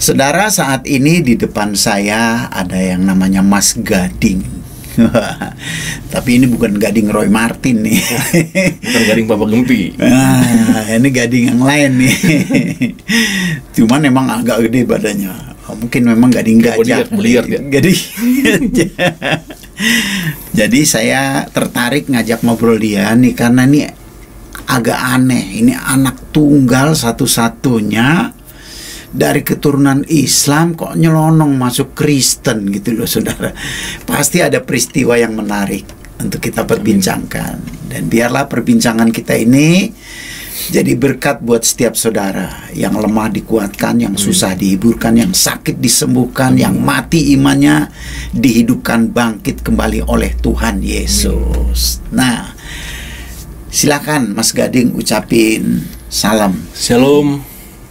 Saudara, saat ini di depan saya ada yang namanya Mas Gading. Tapi ini bukan Gading Roy Martin nih. Bukan Gading Papa Gempi. Ini Gading yang lain nih. Cuman memang agak gede badannya. Mungkin memang Gading gajah. Gading. Jadi saya tertarik ngajak ngobrol dia nih karena ini agak aneh. Ini anak tunggal satu-satunya dari keturunan Islam kok nyelonong masuk Kristen gitu loh, saudara. Pasti ada peristiwa yang menarik untuk kita perbincangkan. Dan biarlah perbincangan kita ini jadi berkat buat setiap saudara. Yang lemah dikuatkan, yang susah dihiburkan, yang sakit disembuhkan, yang mati imannya dihidupkan bangkit kembali oleh Tuhan Yesus. Nah, silakan Mas Gading ucapin salam. Shalom,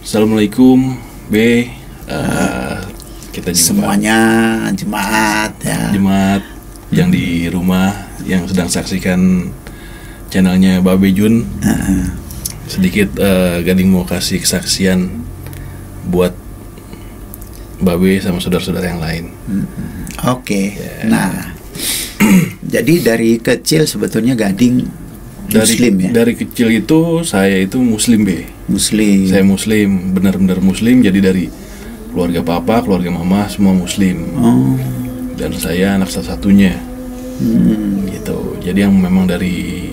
assalamualaikum kita juga semuanya jemaat ya. Jemaat yang di rumah yang sedang saksikan channelnya Babe Jun. Sedikit Gading mau kasih kesaksian buat Babe sama saudara-saudara yang lain. Oke. Nah, jadi dari kecil sebetulnya Gading Muslim ya? Dari kecil itu saya itu Muslim, Muslim. Saya Muslim, benar-benar Muslim. Jadi dari keluarga papa, keluarga mama semua Muslim. Dan saya anak satu-satunya. Gitu. Jadi yang memang dari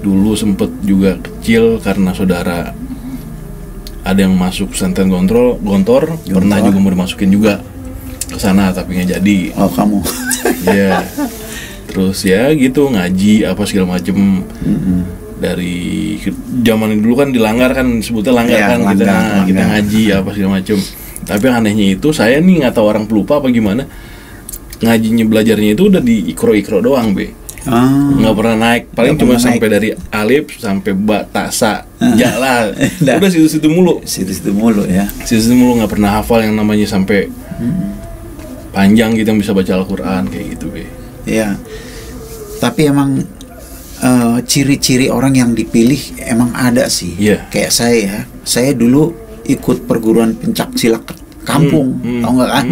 dulu sempet juga kecil karena saudara ada yang masuk pesantren Gontor. Pernah juga mau dimasukin juga ke sana tapi nggak jadi. Oh, kamu? Iya. Terus ya gitu ngaji apa segala macem. Dari zaman dulu kan dilanggar kan sebutnya langgar ya, kan kita ngaji apa segala macem. Tapi anehnya itu saya nih nggak tahu orang pelupa apa gimana, ngajinya belajarnya itu udah di ikro doang nggak pernah naik, paling cuma sampai dari alif sampai ba tasa jalan udah situ-situ mulu ya, situ-situ mulu, nggak pernah hafal yang namanya sampai panjang gitu yang bisa baca Al-Quran kayak gitu ya. Tapi emang ciri-ciri orang yang dipilih emang ada sih. Kayak saya dulu ikut perguruan pencak silat kampung, tau nggak kan?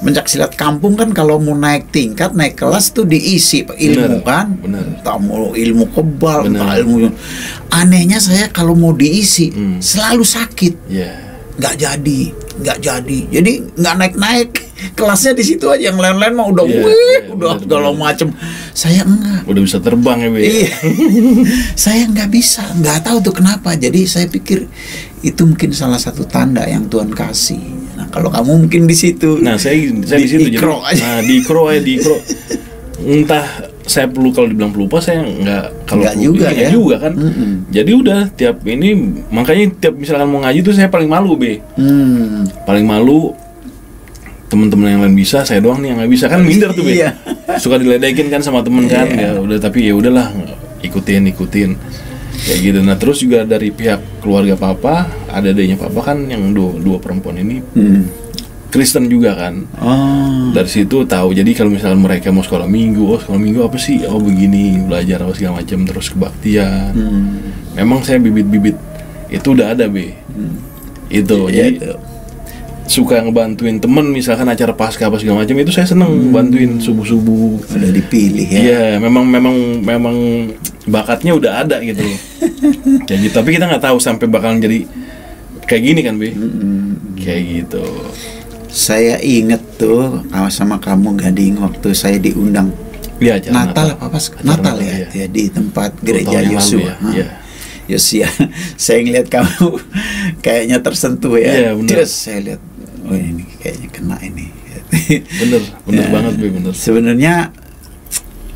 Pencak silat kampung kan kalau mau naik tingkat, naik kelas tuh diisi ilmu kan? Tak mau ilmu kebal, tak ilmu. Anehnya saya kalau mau diisi selalu sakit, nggak jadi. Jadi nggak naik. Kelasnya di situ aja, yang lain-lain mah udah udah segala macem. Saya enggak. Udah bisa terbang ya, Iya. Saya nggak bisa, nggak tahu tuh kenapa. Jadi saya pikir itu mungkin salah satu tanda yang Tuhan kasih. Nah, kalau kamu mungkin di situ. Nah, saya di situ ikro jadi. Nah, di ikro. Entah saya perlu, kalau dibilang pelupa saya nggak, kalau juga ya. Juga kan. Jadi udah tiap ini, makanya tiap misalkan mau ngaji tuh saya paling malu, Paling malu. Teman-teman yang lain bisa, saya doang nih yang nggak bisa, kan minder tuh suka diledekin kan sama temen kan. Ya udah, tapi ya udahlah, ikutin kayak gitu. Nah terus juga dari pihak keluarga papa, ada adanya papa kan yang dua perempuan ini Kristen juga kan. Dari situ tahu, jadi kalau misalnya mereka mau sekolah minggu apa sih, begini, belajar apa segala macam, terus kebaktian. Memang saya bibit-bibit itu udah ada itu jadi suka ngebantuin temen, misalkan acara pasca apa segala macam, itu saya seneng bantuin subuh-subuh. Udah dipilih ya. Iya, memang bakatnya udah ada gitu. Jadi tapi kita nggak tahu sampai bakalan jadi kayak gini kan, kayak gitu. Saya inget tuh sama kamu Gading waktu saya diundang Natal apa pas Natal ya, di tempat gereja Yosua. Yosia, saya ngeliat kamu kayaknya tersentuh ya. Terus saya lihat, oh ini kayaknya kena ini. Bener banget, bener. Sebenarnya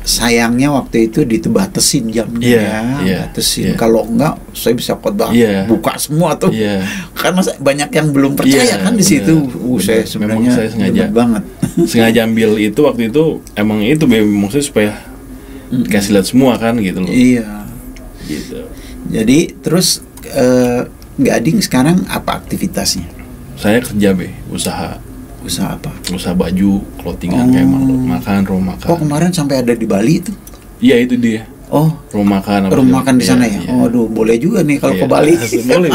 sayangnya waktu itu dibatasin jamnya, batasin. Kalau enggak, saya bisa khotbah buka semua tuh. Karena banyak yang belum percaya kan di situ. Saya sebenarnya saya sengaja banget. Sengaja ambil itu waktu itu, emang itu maksudnya supaya kasih lihat semua kan gitu loh. Iya. Gitu. Jadi terus Gading sekarang apa aktivitasnya? Saya kerja usaha. Usaha apa? Usaha baju, clothingan, kayak rumah makan. Oh, kemarin sampai ada di Bali itu? Iya, itu dia. Oh, rumah makan. Rumah makan di sana ya? Oh, aduh, boleh juga nih kalau ke Bali. Boleh.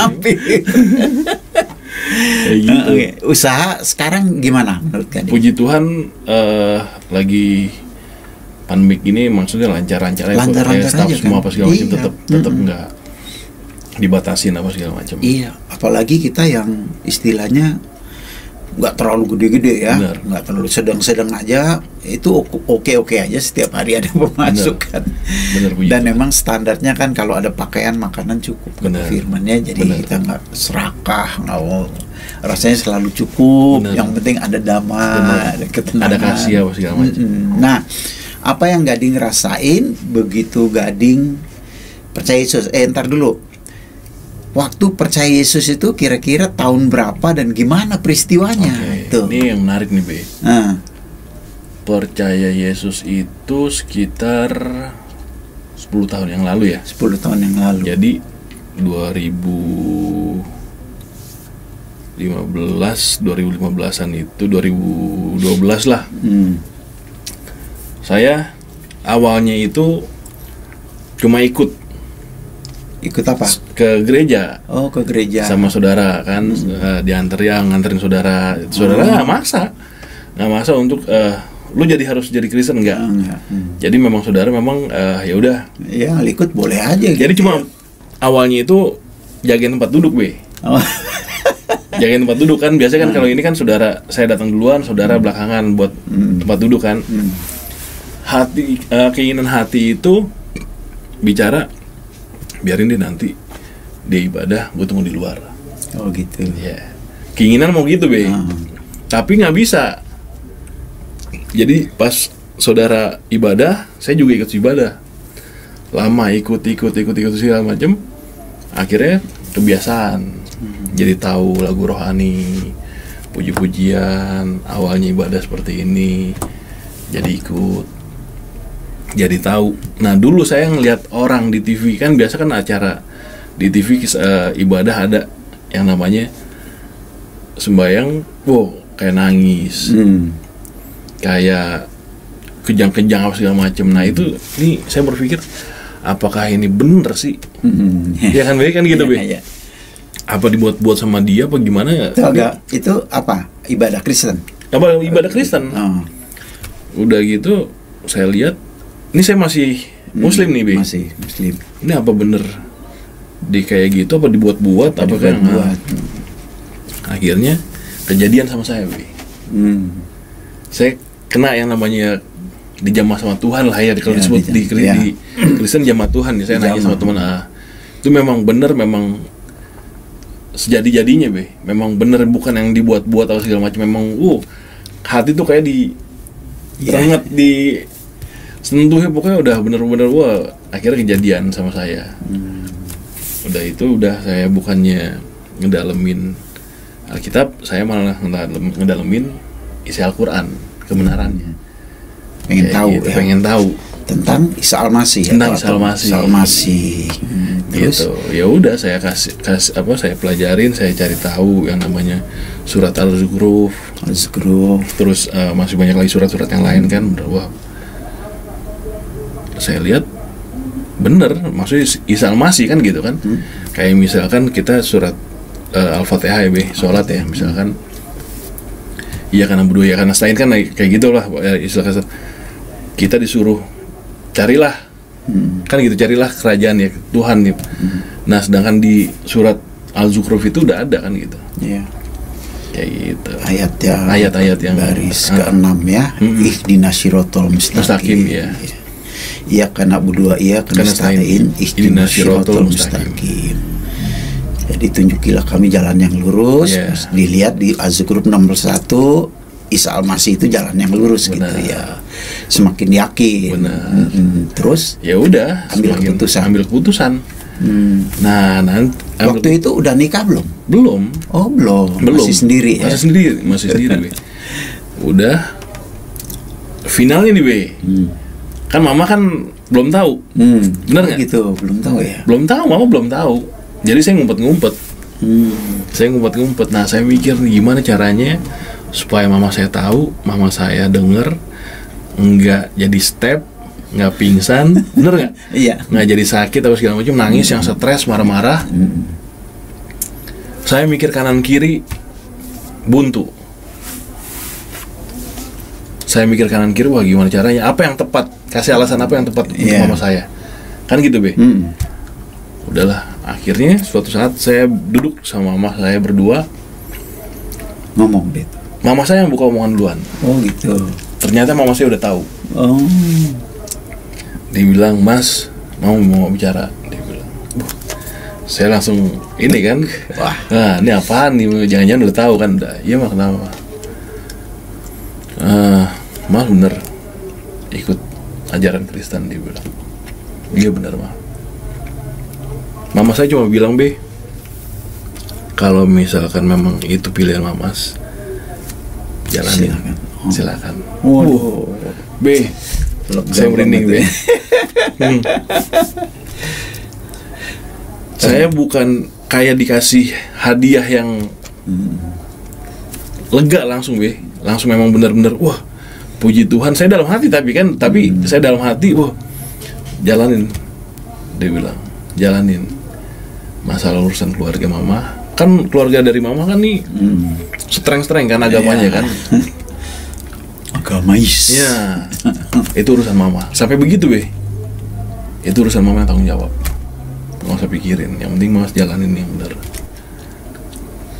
Kayak gitu. Oke. Usaha sekarang gimana menurut Gading? Puji Tuhan lagi pandemik ini maksudnya lancar-lancar aja. Lancar-lancar Staff aja semua kan? apa segala macam Iya. tetap nggak dibatasin apa segala macam. Iya, apalagi kita yang istilahnya nggak terlalu gede-gede ya, Benar. nggak terlalu sedang-sedang aja, itu oke-oke aja, setiap hari ada pemasukan. Benar, puji Dan Tuhan. memang standarnya kan kalau ada pakaian makanan cukup, kata Benar. firmannya, jadi Benar. kita nggak serakah, nggak mau, rasanya selalu cukup. Benar. Yang penting ada damai, Benar. ada ketenangan, Ada kasih apa segala macam. Nah, apa yang Gading rasain begitu Gading percaya Yesus? Ntar dulu. Waktu percaya Yesus itu kira-kira tahun berapa dan gimana peristiwanya? Oke, Tuh. ini yang menarik nih, Be. Nah, Percaya Yesus itu sekitar 10 tahun yang lalu ya. 10 tahun yang lalu. Jadi 2015-an itu 2012 lah. Saya awalnya itu cuma ikut Ikut apa? ke gereja Oh, ke gereja. sama saudara kan, nganterin saudara. Saudara nggak maksa untuk lu harus jadi Kristen, enggak. Enggak. Jadi memang saudara memang ya udah. Ya, ikut boleh aja. Jadi cuma awalnya itu jagain tempat duduk, Be. Oh. Jagain tempat duduk kan, biasanya kan kalau ini kan saudara saya datang duluan, saudara belakangan buat tempat duduk kan. Keinginan hati itu bicara, biarin dia nanti dia ibadah, gue tunggu di luar. Oh, gitu. Ya, keinginan mau gitu, Be. Tapi nggak bisa. Jadi pas saudara ibadah, saya juga ikut ibadah. Lama ikut segala macem. Akhirnya kebiasaan. Jadi tahu lagu rohani, puji-pujian, awalnya ibadah seperti ini. Jadi ikut. Jadi tahu. Nah, dulu saya ngelihat orang di TV, kan biasa kan acara di TV ibadah ada yang namanya sembayang, wow, kayak nangis. Kayak kejang-kejang apa segala macam. Nah, itu nih saya berpikir, apakah ini bener sih? Ya kan, Be, kan gitu, Be. Iya. Apa dibuat-buat sama dia apa gimana? Itu apa? Ibadah Kristen. Apa ibadah Kristen? Oh. Udah gitu saya lihat, ini saya masih Muslim nih, Be. Masih Muslim. Ini apa bener di kayak gitu, apa dibuat-buat, apa kan? Dibuat. Akhirnya kejadian sama saya, Be. Saya kena yang namanya dijamah sama Tuhan lah ya, kalau Ya, disebut di Kristen jamah Tuhan ya. Saya nanya sama teman, itu memang bener, memang sejadi-jadinya, Be. Memang bener, bukan yang dibuat-buat atau segala macam. Memang hati tuh kayak banget di sentuhnya, pokoknya udah bener-bener wah. Akhirnya kejadian sama saya. Udah itu saya bukannya ngedalemin Alkitab, saya malah ngedalemin isi Al-Quran, kebenarannya. Pengen tahu gitu, ya. pengen tahu Tentang Isa Al-Masih. Tentang Isa Al-Masih. Isa Al-Masih. Terus Gitu. Ya udah saya saya pelajarin, saya cari tahu yang namanya surat Al-Zukhruf. Terus masih banyak lagi surat-surat yang lain kan. Wah, saya lihat bener, maksudnya Isa Al-Masih kan gitu kan. Kayak misalkan kita surat Al-Fatihah ya, Be, sholat ya, misalkan iya karena berdua ya karena selain kan kayak gitulah istilah kita disuruh carilah kan gitu, carilah kerajaan ya Tuhan nih. Nah, sedangkan di surat Al-Zukhruf itu udah ada kan gitu. Iya. Kayak gitu. Ayat-ayat yang baris ke-6 ya. Ihdinas siratal mustaqim. Ya. Iya karena berdua iya karena nasta'in ihdinas siratal mustaqim. Jadi tunjukilah kami jalan yang lurus. Yeah. Dilihat di Az-Zukhruf 61, Isa Al-Masih itu jalan yang lurus. Benar. Gitu ya. Semakin yakin. Benar. Terus Ya udah, ambil keputusan. Nah, nanti waktu itu udah nikah belum? belum. Oh, belum. Masih sendiri ya. Masih sendiri, Be. Udah finalnya nih, Be. Kan mama kan belum tahu. Benar nggak? Gitu, belum tahu ya. Belum tahu, mama belum tahu. Jadi saya ngumpet-ngumpet. Nah, saya mikir nih gimana caranya supaya mama saya tahu, mama saya denger, nggak jadi step, nggak pingsan, bener nggak? Iya. Nggak jadi sakit atau segala macam, nangis yang stres, marah-marah. Saya mikir kanan kiri buntu. Saya mikir kanan kiri, wah gimana caranya? Apa yang tepat? Kasih alasan apa yang tepat untuk mama saya? Kan gitu, Be. Udahlah, akhirnya suatu saat saya duduk sama mama saya berdua. Ngomong deh. Mama saya yang buka omongan duluan. Oh gitu. Ternyata mama saya udah tahu. Oh. Dia bilang, Mas, mau bicara. Dia bilang, saya langsung ini kan, wah, nah ini apaan nih? Jangan-jangan udah tahu kan? Iya mah, kenapa? Mas bener ikut ajaran Kristen, dia bilang. Iya bener mah. Mama saya cuma bilang, Be, kalau misalkan memang itu pilihan Mamas, jalanin, silakan. Waduh, Be, saya merinding, Be. Saya bukan kayak dikasih hadiah yang lega langsung, Be. Langsung memang benar-benar, wah, puji Tuhan. Saya dalam hati tapi saya dalam hati, wah, jalanin. Dia bilang, jalanin. Masalah urusan keluarga mama, kan keluarga dari mama kan nih streng-streng kan agamanya kan. Agamais. Ya, itu urusan mama. Sampai begitu, Be. Itu urusan mama yang tanggung jawab. Nggak usah pikirin, yang penting mas jalanin yang benar.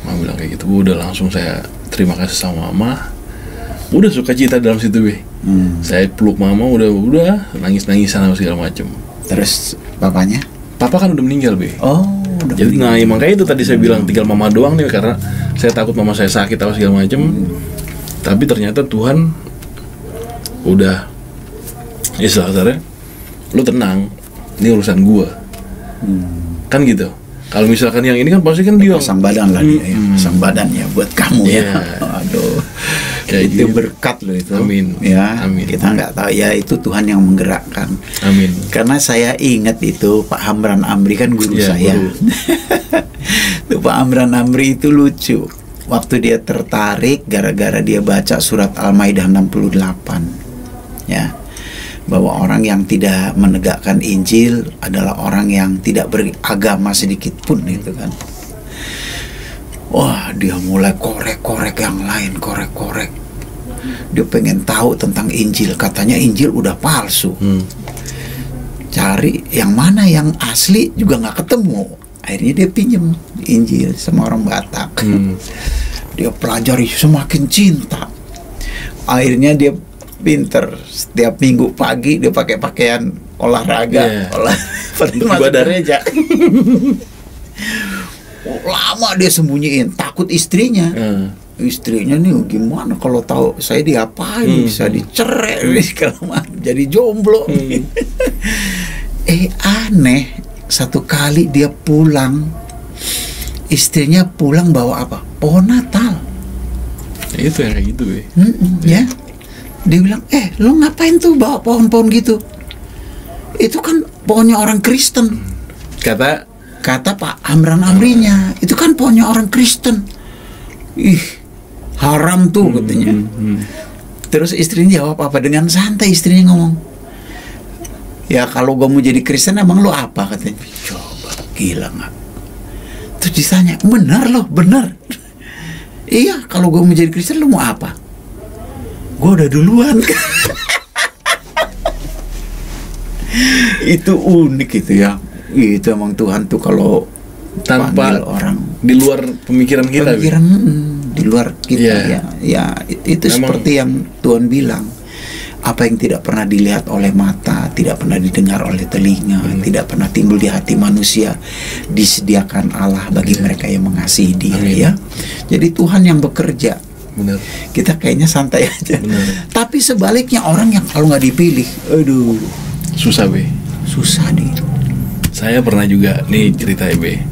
Mama bilang kayak gitu. Udah langsung saya terima kasih sama mama. Udah suka cita dalam situ, Be. Saya peluk mama, udah nangis-nangisan sama segala macem. Terus bapaknya? Papa kan udah meninggal, Be. Oh, udah jadi meninggal. nah makanya itu tadi saya bilang tinggal mama doang nih, karena saya takut mama saya sakit atau segala macem. Tapi ternyata Tuhan udah istilahnya, lu tenang, ini urusan gua. Kan gitu. Kalau misalkan yang ini kan pasti kan dia pasang badan lah dia, ya. Pasang badan ya buat kamu ya. Aduh, kayak itu gitu. berkat loh itu. Amin. Ya, Amin. kita nggak tahu ya, itu Tuhan yang menggerakkan. Amin. Karena saya ingat itu Pak Hamran Amri kan guru saya. Tuh Pak Hamran Amri itu lucu. Waktu dia tertarik gara-gara dia baca surat Al-Maidah 68. Ya. Bahwa orang yang tidak menegakkan Injil adalah orang yang tidak beragama sedikit pun, gitu kan. Wah, dia mulai korek-korek yang lain, korek-korek. Dia pengen tahu tentang Injil, katanya Injil udah palsu. Cari yang mana yang asli juga nggak ketemu. Akhirnya dia pinjem Injil sama orang Batak. Dia pelajari, semakin cinta. Akhirnya dia pinter, setiap minggu pagi dia pakai pakaian olahraga, masuk gereja. Lama dia sembunyiin, takut istrinya. Istrinya nih gimana kalau tahu saya diapain, bisa dicerai, jadi jomblo. Aneh, satu kali dia pulang, istrinya pulang bawa apa? Pohon Natal. Itu yang kayak gitu, Be. Ya. Dia bilang, lo ngapain tuh bawa pohon-pohon gitu? Itu kan pohonnya orang Kristen. Kata Pak Hamran Amrinya, itu kan pohonnya orang Kristen. Ih, haram tuh katanya. Terus istrinya jawab apa? Dengan santai istrinya ngomong, ya kalau gue mau jadi Kristen emang lo apa katanya. Coba, gila nggak? Terus ditanya, benar loh, benar. Iya, kalau gue mau jadi Kristen lo mau apa? Gue udah duluan. Itu unik gitu ya. Itu emang Tuhan tuh kalau tanpa orang di luar pemikiran kita, di luar kita. Ya itu memang, seperti yang Tuhan bilang, apa yang tidak pernah dilihat oleh mata, tidak pernah didengar oleh telinga, tidak pernah timbul di hati manusia, disediakan Allah bagi mereka yang mengasihi Dia. Ya, jadi Tuhan yang bekerja. Bener. Kita kayaknya santai aja. Bener. Tapi sebaliknya orang yang kalau nggak dipilih, aduh, susah, Be. Susah nih. Saya pernah juga nih cerita, Be.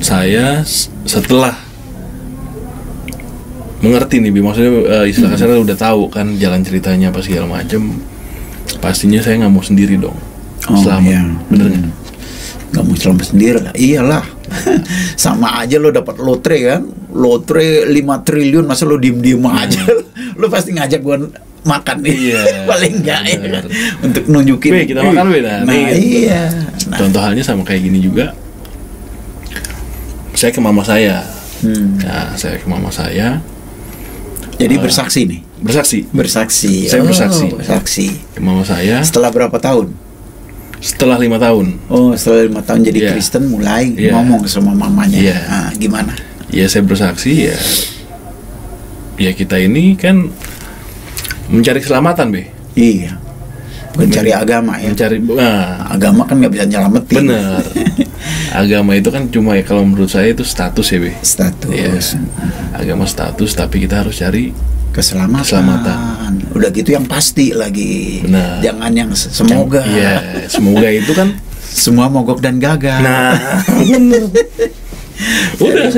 Saya setelah mengerti nih, Be, maksudnya istilah kasarnya udah tahu kan jalan ceritanya apa segala macem. Pastinya saya nggak mau sendiri dong. Selamat, iya. Bener nggak? Nggak mau selamat sendiri lah. Iyalah. Sama aja lo dapat lotre kan, lotre 5 triliun, masa lo diem-diem aja. Lo pasti ngajak gue makan nih. Paling enggak ya kan? Untuk nunjukin, kita makan beda. Nah, iya. Contoh halnya sama kayak gini juga. saya ke mama saya. Nah, saya ke mama saya. Jadi bersaksi nih. Bersaksi. Saya bersaksi. Ke mama saya. Setelah berapa tahun? Setelah 5 tahun. Oh, setelah 5 tahun jadi Kristen mulai ngomong sama mamanya. Nah, gimana? Ya, saya bersaksi ya. Ya, kita ini kan mencari keselamatan, Be. Iya. Mencari agama ya. Agama kan nggak bisa nyelamatin. Bener. Agama itu kan cuma ya, kalau menurut saya itu status ya, Be. Status. Ya. Agama status, tapi kita harus cari keselamatan. Udah gitu yang pasti lagi. Benar. Jangan yang semoga. Iya, semoga itu kan semua mogok dan gagal. Nah, bener. Udah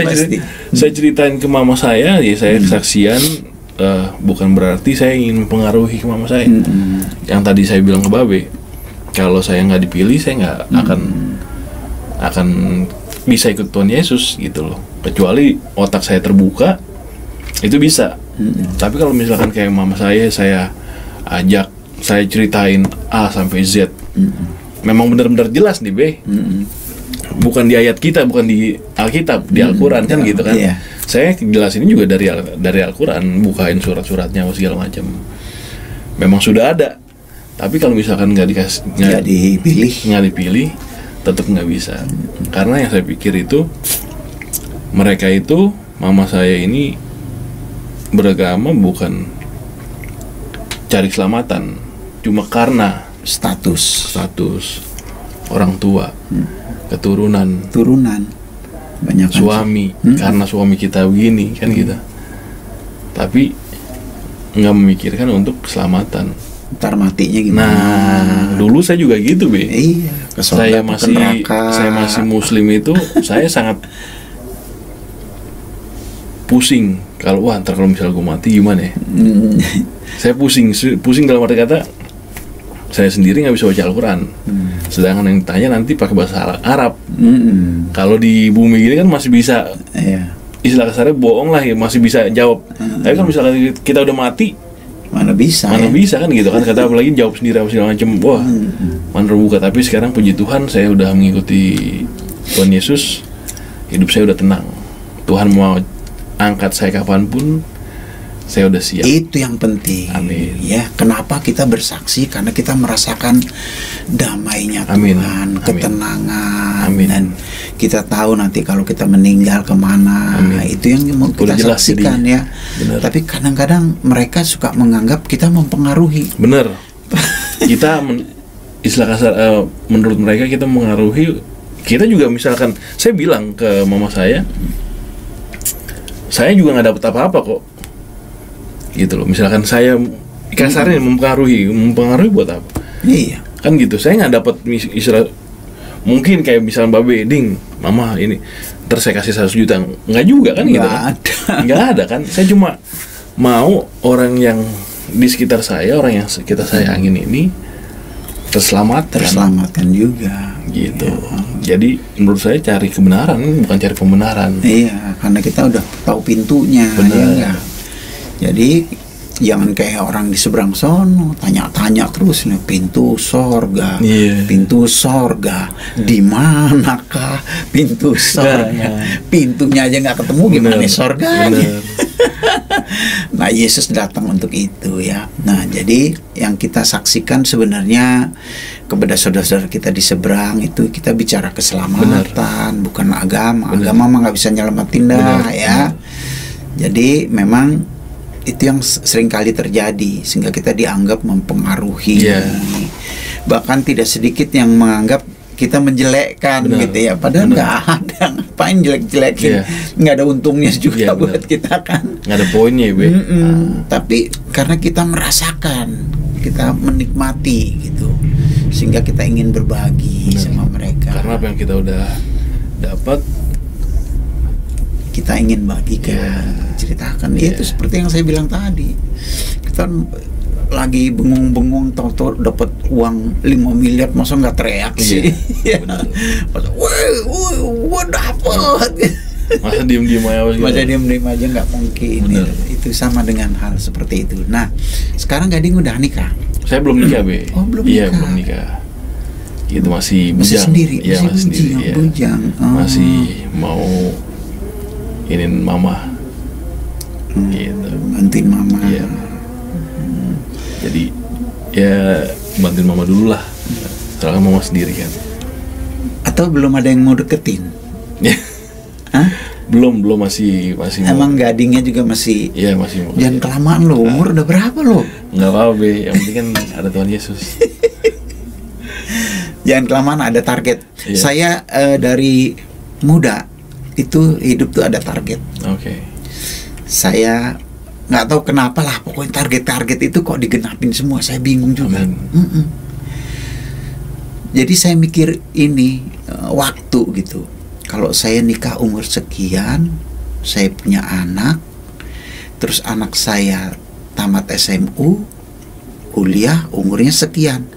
saya ceritain ke mama saya, ya saya kesaksian. Bukan berarti saya ingin mempengaruhi ke mama saya. Yang tadi saya bilang ke Babe, kalau saya nggak dipilih, saya nggak akan bisa ikut Tuhan Yesus gitu loh. Kecuali otak saya terbuka, itu bisa. Tapi kalau misalkan kayak mama saya ajak, saya ceritain A sampai Z, memang benar-benar jelas nih, Be. Bukan di ayat kita, bukan di Alkitab, di Al-Quran kan gitu kan. Saya jelasin juga dari Al-Quran, bukain surat-suratnya segala macam. Memang sudah ada. Tapi kalau misalkan nggak dipilih, tetap nggak bisa. Karena yang saya pikir itu, mereka itu, mama saya ini beragama bukan cari keselamatan, cuma karena status orang tua, keturunan banyak suami, karena suami kita begini kan kita. Tapi nggak memikirkan untuk keselamatan. Ntar matinya gimana? Nah, dulu saya juga gitu, Be. Iya. Saya masih Muslim itu, saya sangat pusing kalau ntar kalau misalnya gue mati gimana ya. Saya pusing dalam arti kata saya sendiri nggak bisa baca Al-Quran. Sedangkan yang ditanya nanti pakai bahasa Arab. Kalau di bumi gini kan masih bisa, istilah kasarnya bohong lah ya, masih bisa jawab. Tapi kan misalnya kita udah mati, mana bisa kan gitu kan, kata apalagi jawab sendiri apa segala macam. Wah, mana terbuka. Tapi sekarang puji Tuhan saya udah mengikuti Tuhan Yesus, hidup saya udah tenang. Tuhan mau angkat saya kapanpun, saya udah siap. Itu yang penting. Amin. Ya, kenapa kita bersaksi? Karena kita merasakan damainya Tuhan, ketenangan. Amin. Dan kita tahu nanti kalau kita meninggal kemana. Itu yang mau kita saksikan ya. Bener. Tapi kadang-kadang mereka suka menganggap kita mempengaruhi. Bener. Kita istilah kasar, menurut mereka kita mengaruhi. Kita juga misalkan, saya bilang ke mama saya juga nggak dapet apa-apa kok. Gitu loh. Misalkan saya kasarnya mempengaruhi buat apa? Iya. Kan gitu. Saya nggak dapat istilah, mungkin kayak misalnya Babe, Ding, Mama ini, terus saya kasih 100 juta, nggak juga kan gitu kan? Nggak ada kan? Saya cuma mau orang yang di sekitar saya, orang yang kita sayangin ini terselamatkan juga. Gitu. Ya. Jadi menurut saya cari kebenaran, bukan cari pembenaran. Iya, karena kita udah tahu pintunya. Benar. Ya. Jadi jangan kayak orang di seberang sono tanya-tanya terus nih, pintu sorga, pintu sorga, di manakah pintu sorga? Pintunya aja nggak ketemu, gimana sorganya? Nah, Yesus datang untuk itu ya. Nah, jadi yang kita saksikan sebenarnya kepada saudara-saudara kita di seberang itu, kita bicara keselamatan, bukan agama. Agama mah nggak bisa nyelamatin dah ya. Jadi memang itu yang sering kali terjadi, sehingga kita dianggap mempengaruhi. Bahkan tidak sedikit yang menganggap kita menjelekkan gitu ya, padahal nggak ada, ngapain jelek-jelekin, nggak ada untungnya juga buat kita kan, nggak ada poinnya ya, tapi karena kita merasakan, kita menikmati gitu, sehingga kita ingin berbagi sama mereka. Karena apa yang kita udah dapat, kita ingin bagikan, ceritakan. Itu seperti yang saya bilang tadi, kita lagi bengong-bengong, tahu-tahu dapat uang 5 miliar, masa nggak teriak sih? Wah dapat. Masa diem-diem aja? Masa diem-diem aja nggak mungkin. Itu sama dengan hal seperti itu. Nah, sekarang Gading udah nikah? Saya belum nikah, Be. Oh, belum nikah. Iya, belum nikah. Itu masih bujang. Masih sendiri. Iya, masih sendiri. Bujang. Masih mau inin mama. Gitu. Bantuin mama. Iya. Jadi ya bantuin mama dulu lah. Soalnya mama sendiri kan. Atau belum ada yang mau deketin? Hah? Belum masih Emang gadingnya juga masih? Iya, masih. Jangan kelamaan lo, umur udah berapa lo? Nggak apa-apa, Be. Yang penting kan ada Tuhan Yesus. Jangan kelamaan, ada target. Iya. Saya dari muda itu hidup tuh ada target. Oke. Saya nggak tahu kenapa lah, pokoknya target-target itu kok digenapin semua, saya bingung juga. Jadi saya mikir ini waktu gitu. Kalau saya nikah umur sekian, saya punya anak, terus anak saya tamat SMU, kuliah umurnya sekian.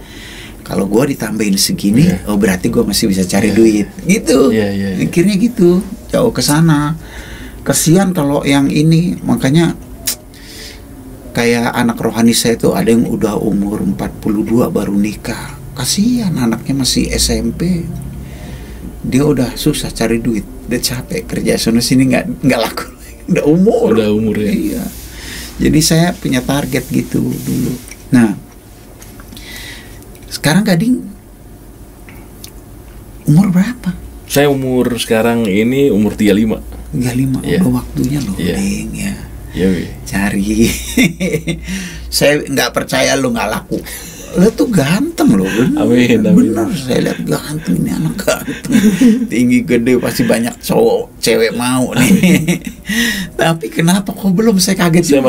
Kalau gue ditambahin segini, oh berarti gue masih bisa cari duit, gitu. Mikirnya gitu, jauh ke sana. Kesian kalau yang ini, makanya kayak anak rohani saya itu ada yang udah umur 42 baru nikah. Kasihan anaknya masih SMP. Dia udah susah cari duit, udah capek kerja sana sini nggak laku, udah umur ya. Iya. Jadi saya punya target gitu dulu. Nah, sekarang Gading umur berapa? Saya umur sekarang ini umur 35. 35, udah waktunya loh, Ding ya. Iya, cari. Saya nggak percaya lo nggak laku. Lo tuh ganteng loh, amin. Bener, saya lihat ganteng, ini anak ganteng, tinggi gede, pasti banyak cowok cewek mau nih. Tapi kenapa kok belum, saya kaget. Saya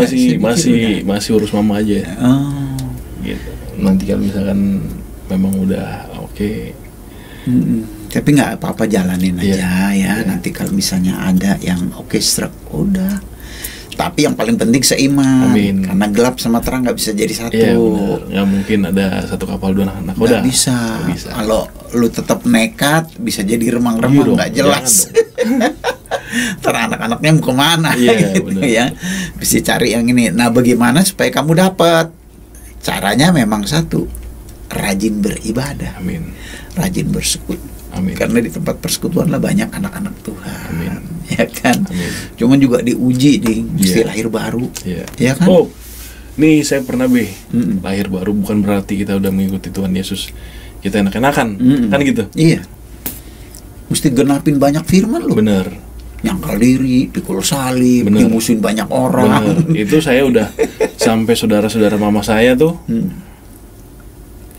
masih urus mama aja. Gitu. Nanti kalau misalkan memang udah oke. Tapi nggak apa-apa, jalanin aja ya. Nanti kalau misalnya ada yang stroke, udah. Tapi yang paling penting seiman. Amin. Karena gelap sama terang nggak bisa jadi satu. Iya, nggak mungkin ada satu kapal dua anak nakoda. Nggak bisa. Kalau lu tetap nekat, bisa jadi remang-remang, nggak jelas. Ntar anak-anaknya mau kemana? Gitu ya. Bisa cari yang ini. Nah, bagaimana supaya kamu dapat? Caranya memang satu, rajin beribadah. Amin. Rajin bersekutu. Amin. Karena di tempat persekutuan lah banyak anak-anak Tuhan. Amin. Ya kan. Amin. Cuman juga diuji nih, mesti lahir baru. Ya kan. Oh, nih saya pernah lahir baru bukan berarti kita udah mengikuti Tuhan Yesus kita enak-enakan, kan gitu. Iya. Mesti genapin banyak firman loh. Bener. Nyangkal diri, pikul salib, dimusuhin banyak orang. Bener. Itu saya udah sampai saudara-saudara mama saya tuh.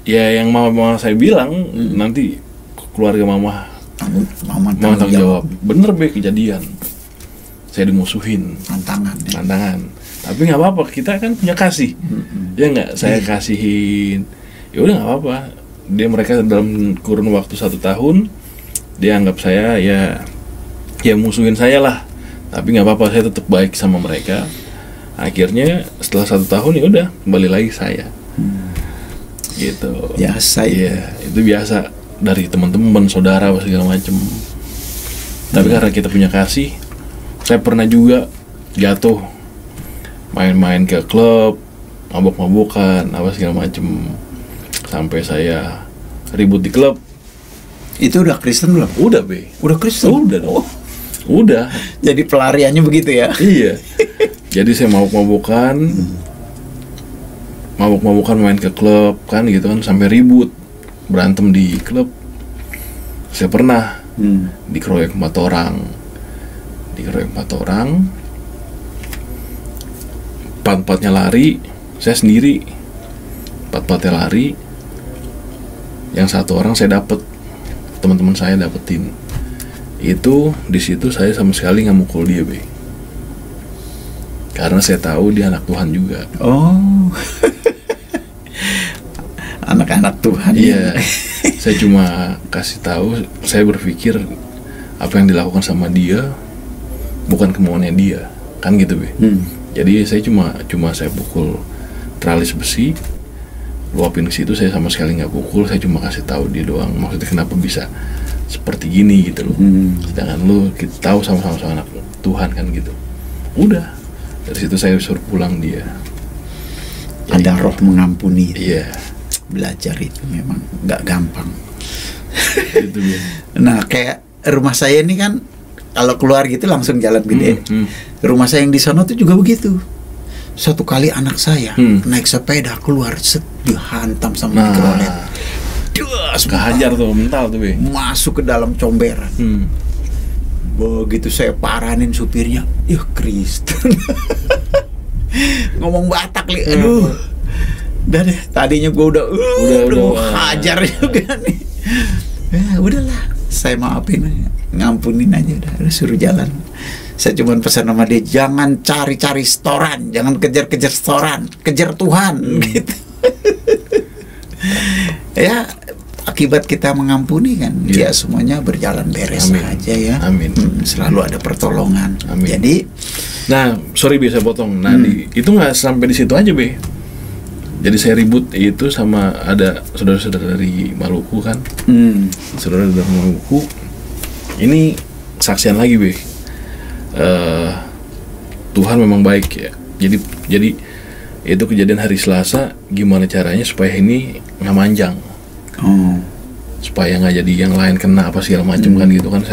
Ya yang mama saya bilang nanti keluarga mama tanggung jawab. Bener, Be, kejadian. Saya dimusuhin. Tantangan. Tapi nggak apa-apa, kita kan punya kasih. Ya nggak, saya kasihin. Ya udah nggak apa-apa. Mereka dalam kurun waktu 1 tahun, dia anggap saya ya musuhin saya lah. Tapi nggak apa-apa, saya tetap baik sama mereka. Akhirnya setelah 1 tahun ya udah kembali lagi saya. Gitu. Biasa ya. Itu biasa. Dari teman-teman, saudara, segala macem. Tapi karena kita punya kasih, saya pernah juga jatuh, main-main ke klub, mabok-mabokan, segala macem, sampai saya ribut di klub. Itu udah Kristen belum? Udah, Be. Udah Kristen? Udah dong. Udah. Jadi pelariannya begitu ya? Iya. Jadi saya mabok-mabokan, main ke klub kan gitu kan, sampai ribut. Berantem di klub. Saya pernah dikeroyok 4 orang. Dikeroyok 4 orang. 4-4-nya lari, saya sendiri. 4-4-nya lari. Yang 1 orang saya dapet, teman-teman saya dapetin. Itu di situ saya sama sekali nggak mukul dia, Be. Karena saya tahu dia anak Tuhan juga. Oh. Anak-anak Tuhan. Iya. Saya cuma kasih tahu, saya berpikir apa yang dilakukan sama dia bukan kemauannya dia, kan gitu, Be. Jadi saya cuma saya pukul teralis besi, luapin ke situ, saya sama sekali nggak pukul, saya cuma kasih tahu dia doang. Maksudnya kenapa bisa seperti gini gitu loh. Sedangkan lu kita tahu sama-sama anak Tuhan kan gitu. Udah. Dari situ saya suruh pulang dia. Jadi, ada roh mengampuni. Iya. Belajar itu memang nggak gampang. Gitu, ya. Nah, kayak rumah saya ini kan kalau keluar gitu langsung jalan gede. Rumah saya yang di sana tuh juga begitu. Satu kali anak saya naik sepeda keluar, dihantam sama mikrolet. Kehajar tuh mental tuh, Be. Masuk ke dalam comberan. Begitu saya paranin supirnya, ya Kristen. Ngomong Batak, Li. Aduh. Udah deh, tadinya gue udah hajar juga nih. Ya udahlah, saya maafin aja, ngampunin aja, udah suruh jalan. Saya cuma pesan sama dia, jangan cari-cari setoran, jangan kejar-kejar setoran, kejar Tuhan gitu. Ya, akibat kita mengampuni kan, ya semuanya berjalan beres aja ya. Amin. Selalu ada pertolongan. Amin. Jadi, nah, sorry bisa potong. Nah, itu nggak sampai di situ aja, Be. Jadi saya ribut itu sama ada saudara-saudara dari Maluku kan. Saudara dari Maluku. Ini saksian lagi, Be. Tuhan memang baik ya. Jadi itu kejadian hari Selasa. Gimana caranya supaya ini nggak manjang? Supaya nggak jadi yang lain kena apa segala macam kan gitu kan,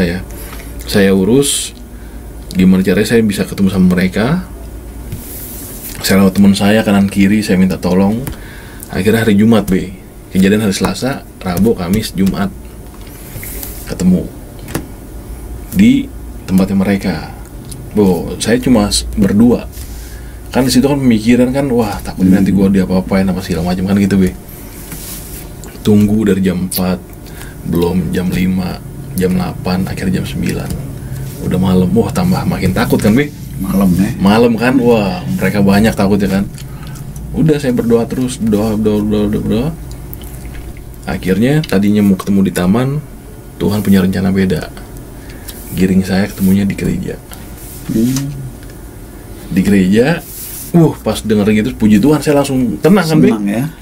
saya urus. Gimana caranya saya bisa ketemu sama mereka. Saya lewat teman saya kanan kiri, saya minta tolong. Akhirnya hari Jumat, Be. Kejadian hari Selasa, Rabu, Kamis, Jumat ketemu di tempatnya mereka. Saya cuma berdua. Kan di situ kan pemikiran kan, wah takut nanti gue diapa-apain apa segala macam kan gitu, Be. Tunggu dari jam 4, belum jam 5, jam 8, akhirnya jam 9. Udah malam, wah tambah makin takut kan, Be. Malam kan, wah mereka banyak takutnya kan. Udah saya berdoa terus, berdoa. Akhirnya tadinya mau ketemu di taman, Tuhan punya rencana beda. Giring saya ketemunya di gereja. Di gereja, pas denger gitu puji Tuhan saya langsung tenang kan, Be. Ya.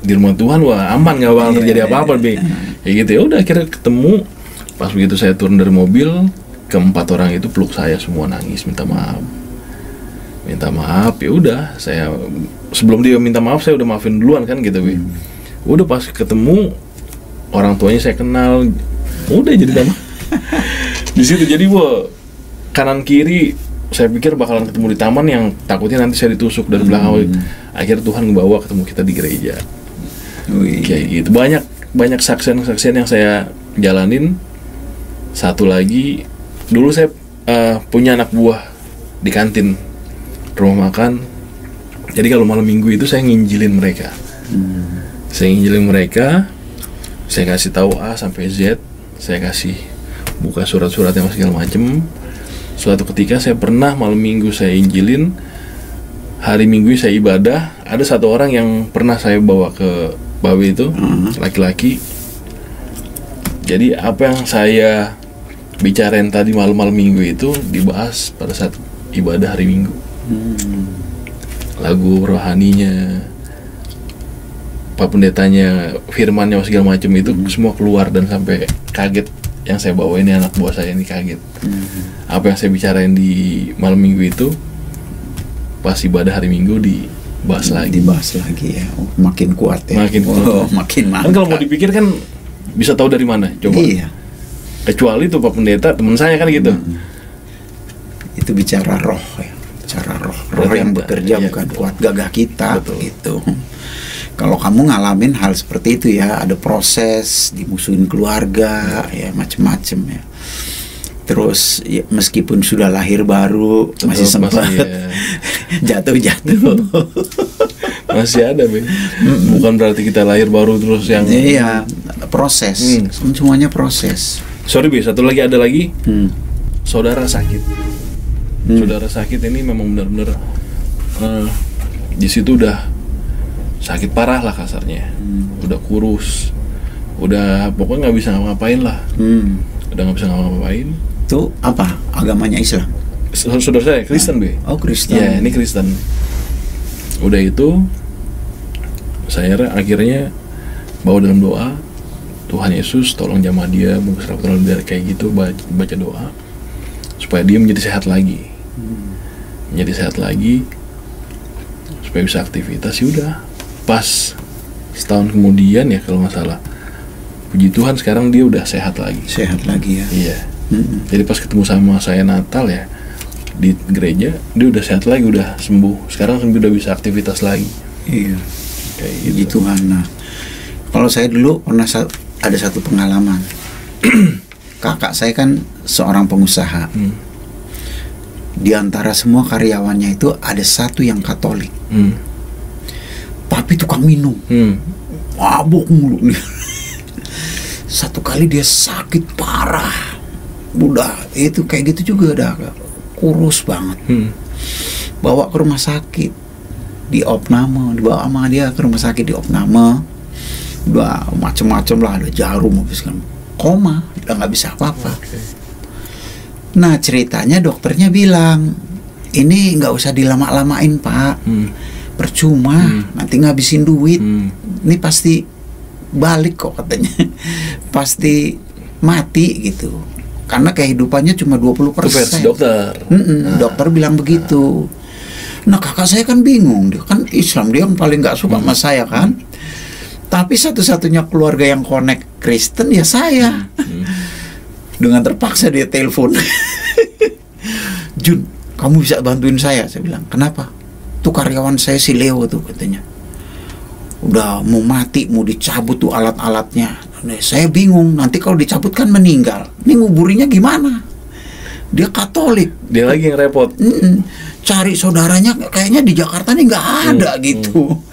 Di rumah Tuhan, wah aman, gak bakal terjadi apa-apa, Be. Kayak gitu ya udah, akhirnya ketemu. Pas begitu saya turun dari mobil, keempat orang itu peluk saya semua, nangis minta maaf. Ya udah, saya sebelum dia minta maaf saya udah maafin duluan kan gitu, Be. Udah pas ketemu orang tuanya saya kenal, udah jadi damai. Di situ jadi kanan kiri saya pikir bakalan ketemu di taman yang takutnya nanti saya ditusuk dari belakang. Akhirnya Tuhan ngebawa ketemu kita di gereja. Kayak gitu. Banyak saksian yang saya jalanin. Satu lagi, dulu saya punya anak buah di kantin rumah makan. Jadi kalau malam minggu itu saya nginjilin mereka. Saya kasih tahu A sampai Z, saya kasih buka surat-surat yang segala macem. Suatu ketika saya pernah malam minggu saya injilin, hari minggu saya ibadah. Ada satu orang yang pernah saya bawa ke Bawe itu, laki-laki. Jadi apa yang saya bicarain tadi malam-malam minggu itu dibahas pada saat ibadah hari Minggu. Lagu rohaninya, Pak Pendetanya, firmannya segala macam itu semua keluar, dan sampai kaget yang saya bawa ini, anak buah saya ini kaget. Apa yang saya bicarain di malam Minggu itu pas ibadah hari Minggu dibahas lagi ya. Makin kuat ya. Makin mantap. Kan kalau mau dipikir kan bisa tahu dari mana coba. Iya. Kecuali tuh Pak Pendeta teman saya kan gitu. Itu bicara roh ya. Roh yang bekerja, bukan kuat gagah kita. Betul. Gitu. Kalau kamu ngalamin hal seperti itu ya, ada proses dimusuhin keluarga, ya macem-macem ya. Terus ya, meskipun sudah lahir baru, masih sempat jatuh-jatuh. Masih ada, Be. Bukan berarti kita lahir baru terus yang. Iya, proses. Semuanya proses. Sorry, Be, satu lagi ada lagi. Saudara sakit. Saudara sakit ini memang benar-benar di situ udah sakit parah lah kasarnya. Udah kurus, udah pokoknya nggak bisa ngapa-ngapain lah. Udah nggak bisa ngapa-ngapain. Itu apa? Agamanya Islam? Saudara saya Kristen, Be. Oh, Kristen. Ya, ini Kristen. Udah itu saya akhirnya bawa dalam doa, Tuhan Yesus tolong jamah dia, bungkus rapat dari kayak gitu, baca doa supaya dia menjadi sehat lagi. Menjadi sehat lagi supaya bisa aktivitas. Ya udah, pas setahun kemudian ya kalau nggak salah, puji Tuhan sekarang dia udah sehat lagi. Sehat lagi ya. Iya. Jadi pas ketemu sama saya Natal ya di gereja, dia udah sehat lagi, udah sembuh. Sekarang udah bisa aktivitas lagi. Iya. Kayak gitu. Nah, kalau saya dulu pernah ada satu pengalaman. Kakak saya kan seorang pengusaha. Di antara semua karyawannya itu ada satu yang Katolik. Tapi tukang minum. Mabuk mulu nih. Satu kali dia sakit parah. Udah itu kayak gitu juga, udah kurus banget. Bawa ke rumah sakit, diopname, dibawa sama dia ke rumah sakit diopname. Udah macem-macem lah, ada jarum, habis kan koma, udah nggak bisa apa-apa. Nah ceritanya dokternya bilang, ini nggak usah dilama-lamain Pak, percuma, nanti ngabisin duit, ini pasti balik kok katanya, pasti mati gitu, karena kehidupannya cuma 20%. Dokter. Dokter bilang begitu. Nah kakak saya kan bingung, dia kan Islam, dia yang paling nggak suka sama saya kan. Tapi satu-satunya keluarga yang connect Kristen ya saya. Dengan terpaksa dia telepon. Jun, kamu bisa bantuin saya? Saya bilang, kenapa? Tuh karyawan saya si Leo tuh katanya, udah mau mati, mau dicabut tuh alat-alatnya. Nah, saya bingung, nanti kalau dicabut kan meninggal. Ini nguburinya gimana? Dia Katolik. Dia lagi yang repot. Cari saudaranya kayaknya di Jakarta nih nggak ada gitu.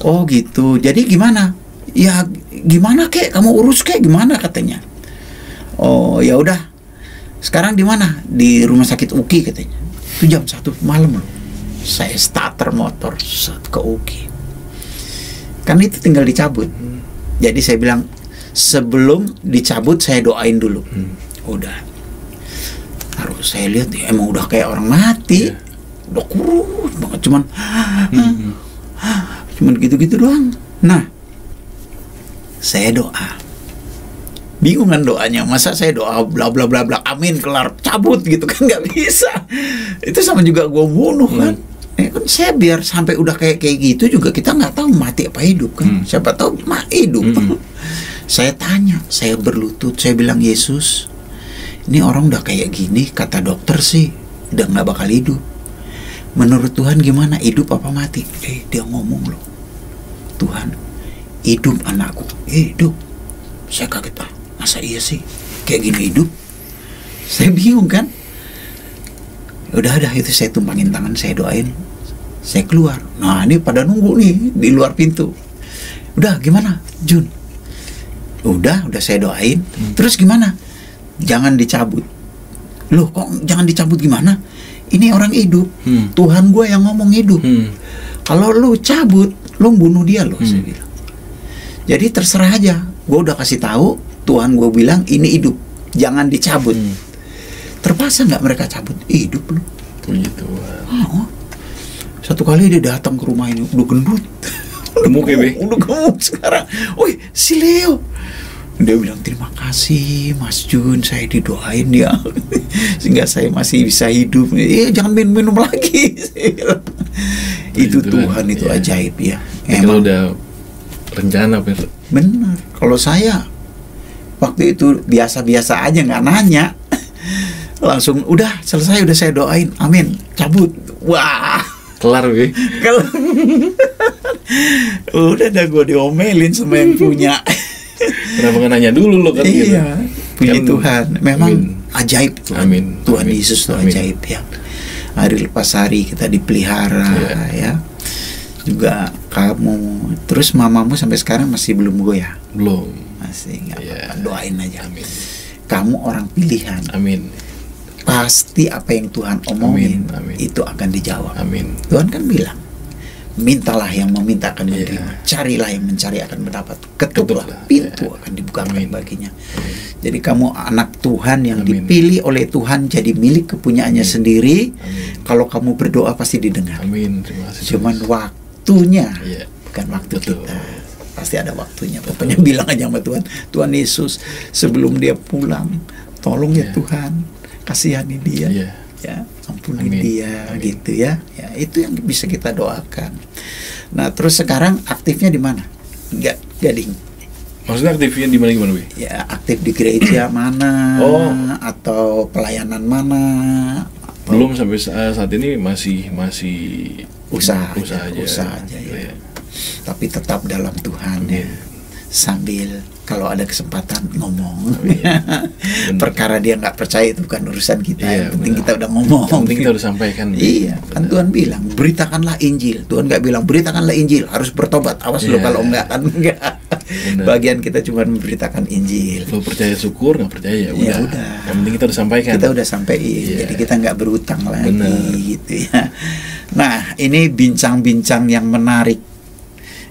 Oh gitu. Jadi gimana? Ya gimana kek? Kamu urus kek gimana katanya? Oh ya udah. Sekarang di mana? Di rumah sakit UKI katanya. Itu jam 1 malam loh. Saya starter motor ke UKI. Kan itu tinggal dicabut. Jadi saya bilang sebelum dicabut saya doain dulu. Udah. Harus saya lihat ya, emang udah kayak orang mati. Udah kurus banget, cuman gitu-gitu doang. Nah, saya doa. Bingung kan doanya, masa saya doa bla bla bla bla amin kelar cabut gitu kan, nggak bisa. Itu sama juga gue bunuh kan. Kan saya biar sampai udah kayak gitu juga, kita nggak tahu mati apa hidup kan. Siapa tahu hidup. Saya tanya, saya berlutut, saya bilang, Yesus, ini orang udah kayak gini, kata dokter sih udah nggak bakal hidup. Menurut Tuhan gimana, hidup apa mati? Dia ngomong loh, Tuhan, hidup anakku, hidup. Saya kaget, masa iya sih kayak gini hidup? Saya bingung kan. Udah itu saya tumpangin tangan, saya doain, saya keluar. Nah ini pada nunggu nih di luar pintu. Udah gimana Jun? Udah saya doain. Terus gimana? Jangan dicabut. Loh kok jangan dicabut gimana? Ini orang hidup. Tuhan gue yang ngomong hidup. Kalau lu cabut, lu bunuh dia loh. Saya bilang. Jadi terserah aja. Gue udah kasih tahu, Tuhan gue bilang ini hidup, jangan dicabut. Terpaksa nggak mereka cabut? Hidup lu. Puji Tuhan. Satu kali dia datang ke rumah ini, udah gendut. Gemuk ya, Be? Udah gemuk sekarang. Woi, si Leo. Dia bilang, terima kasih Mas Jun, saya didoain ya sehingga saya masih bisa hidup. Jangan minum lagi. Itu Tuhan itu ajaib ya. Emang udah rencana, Pak. Benar. Kalau saya waktu itu biasa-biasa aja, nggak nanya. Langsung udah selesai, udah saya doain, amin, cabut. Wah, kelar, Be. Udah gue diomelin sama yang punya. Kenapa nggak nanya dulu lo kan? Iya, puji kan, Tuhan. Memang ajaib Tuhan. Tuhan Yesus itu ajaib ya. Hari lepas hari kita dipelihara ya. Juga kamu, terus mamamu sampai sekarang masih belum goyah? Belum. Masih nggak apa-apa. Doain aja. Amin. Kamu orang pilihan. Amin. Pasti apa yang Tuhan omongin itu akan dijawab. Amin. Tuhan kan bilang, mintalah yang meminta akan menerima, carilah yang mencari akan mendapat, ketuklah pintu akan dibukakan baginya. Jadi kamu anak Tuhan yang dipilih oleh Tuhan jadi milik kepunyaannya sendiri. Kalau kamu berdoa pasti didengar. Amin. Terima kasih. Cuman waktunya bukan waktu kita. Pasti ada waktunya. Pokoknya bilang aja sama Tuhan, Tuhan Yesus sebelum dia pulang, tolong ya Tuhan, kasihani dia. Ya, ampuni dia. Gitu ya. Ya, itu yang bisa kita doakan. Nah, terus sekarang aktifnya di mana? Gading. Maksudnya aktifnya di mana, Bi? Ya, aktif di gereja mana, atau pelayanan mana? Belum, sampai saat ini masih usaha aja ya. Tapi tetap dalam Tuhan ya. Sambil kalau ada kesempatan ngomong. Perkara dia nggak percaya itu bukan urusan kita. Yang penting kita udah ngomong. Yang penting kita udah sampaikan. Iya, kan Tuhan bilang beritakanlah Injil. Tuhan nggak bilang beritakanlah Injil, harus bertobat. Awas lo kalau enggak kan enggak. Bagian kita cuma memberitakan Injil. Lo percaya syukur, nggak percaya ya udah. Yang penting kita udah sampaikan. Kita udah sampaikan. Jadi kita nggak berutang lagi gitu ya. Nah, ini bincang-bincang yang menarik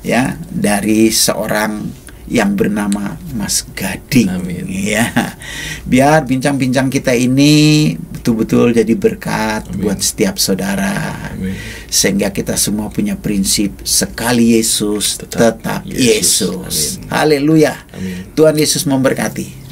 ya dari seorang yang bernama Mas Gading. Amin. Ya. Biar bincang-bincang kita ini betul-betul jadi berkat buat setiap saudara. Amin. Sehingga kita semua punya prinsip sekali Yesus tetap Yesus. Haleluya. Tuhan Yesus memberkati.